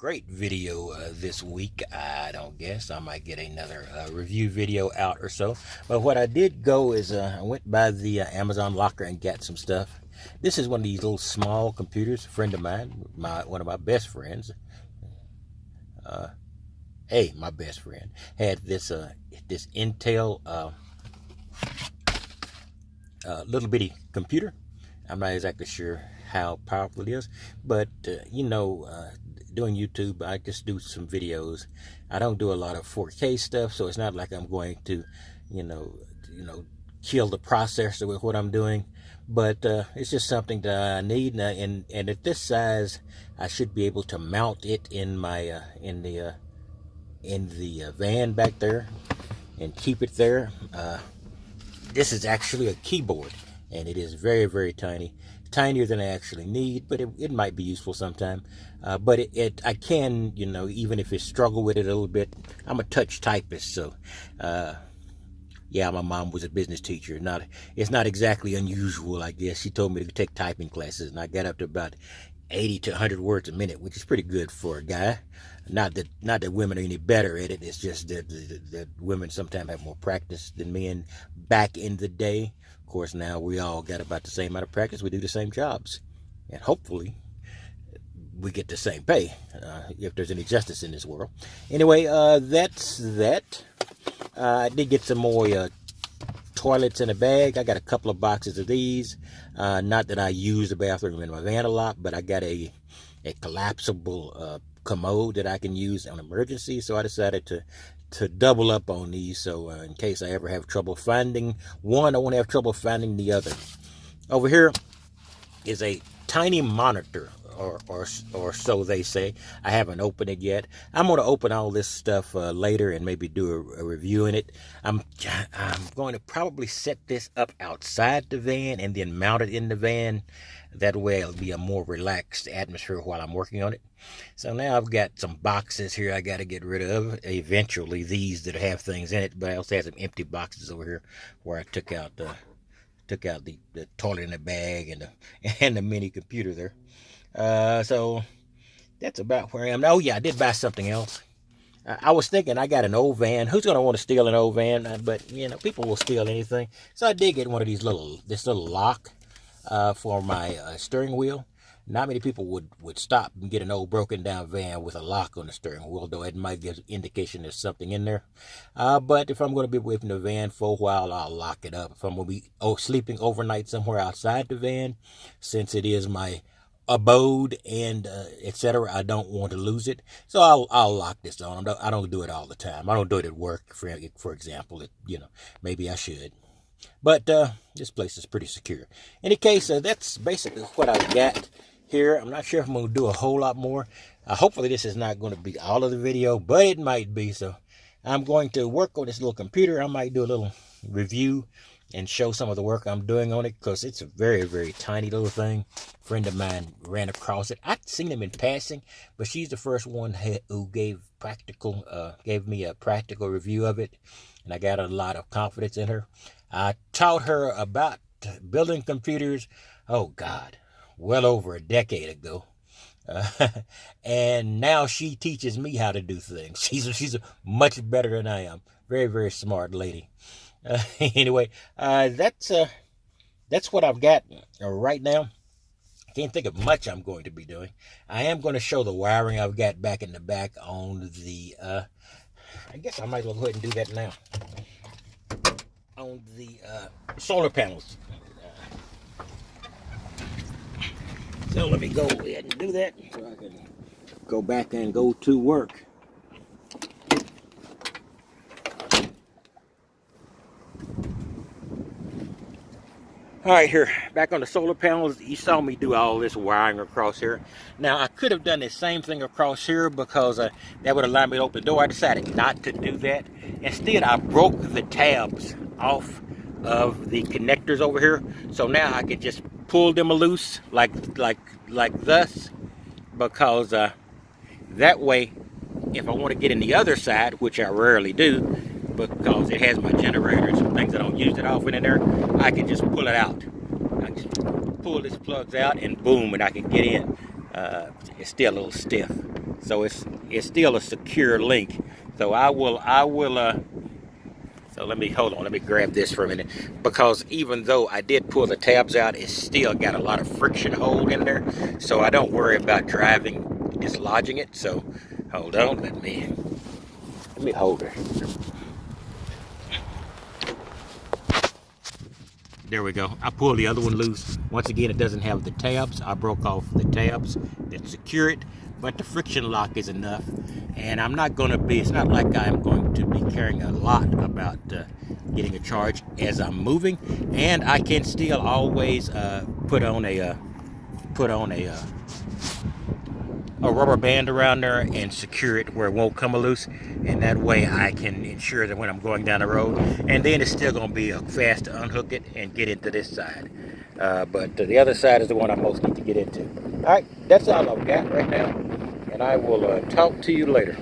Great video this week. I don't guess I might get another review video out or so. But what I did go is I went by the Amazon locker and got some stuff. This is one of these little small computers. A friend of mine, one of my best friends, my best friend, had this Intel little bitty computer. I'm not exactly sure how powerful it is, but doing YouTube, I just do some videos. I don't do a lot of 4K stuff, so it's not like I'm going to, kill the processor with what I'm doing. But it's just something that I need, and at this size, I should be able to mount it in my in the van back there and keep it there. This is actually a keyboard, and it is very, very tiny. Tinier than I actually need, but it might be useful sometime. But I can, even if I struggle with it a little bit, I'm a touch typist, so my mom was a business teacher. It's not exactly unusual, I guess. She told me to take typing classes, and I got up to about 80 to 100 words a minute, which is pretty good for a guy. Not that women are any better at it. It's just that women sometimes have more practice than men back in the day. Of course, now we all got about the same amount of practice. We do the same jobs, and hopefully we get the same pay if there's any justice in this world. Anyway, that's that. I did get some more toilets in a bag. I got a couple of boxes of these. Not that I use the bathroom in my van a lot, but I got a collapsible commode that I can use on emergency. So I decided to double up on these, so in case I ever have trouble finding one, I won't have trouble finding the other. Over here is a tiny monitor, or so they say. I haven't opened it yet. I'm going to open all this stuff later and maybe do a review in it. I'm going to probably set this up outside the van and then mount it in the van. That way it'll be a more relaxed atmosphere while I'm working on it. So now I've got some boxes here I got to get rid of. Eventually these that have things in it, but I also have some empty boxes over here where I took out the toilet in the bag and the mini computer there. So that's about where I am. Oh yeah, I did buy something else. I was thinking I got an old van. Who's going to want to steal an old van? But people will steal anything. So I did get one of these this little lock for my steering wheel. Not many people would stop and get an old broken down van with a lock on the steering wheel, though it might give indication there's something in there. But if I'm going to be away from the van for a while, I'll lock it up. If I'm going to be sleeping overnight somewhere outside the van, since it is my abode and etc., I don't want to lose it. So I'll lock this on. I don't do it all the time. I don't do it at work, for example. Maybe I should. But this place is pretty secure. In any case, that's basically what I got here. I'm not sure if I'm going to do a whole lot more. Hopefully this is not going to be all of the video, but it might be. So I'm going to work on this little computer. I might do a little review and show some of the work I'm doing on it, because it's a very, very tiny little thing. A friend of mine ran across it. I'd seen him in passing, but she's the first one who gave me a practical review of it, and I got a lot of confidence in her. I taught her about building computers, well over a decade ago. And now she teaches me how to do things. She's much better than I am. Very, very smart lady. Anyway, that's what I've got right now. I can't think of much I'm going to be doing. I am going to show the wiring I've got back in the back on the, I guess I might as well go ahead and do that now. On the solar panels. So let me go ahead and do that so I can go back and go to work. All right, here, back on the solar panels. You saw me do all this wiring across here. Now, I could have done the same thing across here, because that would allow me to open the door. I decided not to do that. Instead, I broke the tabs off of the connectors over here. So now I can just pull them loose like thus, because that way, if I want to get in the other side, which I rarely do, because it has my generator and some things I don't use it often in there, I can just pull it out. I just pull these plugs out and boom, and I can get in. It's still a little stiff. so it's still a secure link. So so let me, hold on, let me grab this for a minute, because even though I did pull the tabs out, it's still got a lot of friction hold in there, so I don't worry about driving dislodging it. So hold on, let me hold her. There we go. I pulled the other one loose. Once again, it doesn't have the tabs. I broke off the tabs that secure it, but the friction lock is enough. And I'm not going to be, it's not like I'm going to be caring a lot about getting a charge as I'm moving. And I can still always put on a rubber band around there and secure it where it won't come loose, and that way I can ensure that when I'm going down the road, and then it's still going to be fast to unhook it and get into this side, but the other side is the one I most need to get into. All right, that's all I've got right now, and I will talk to you later.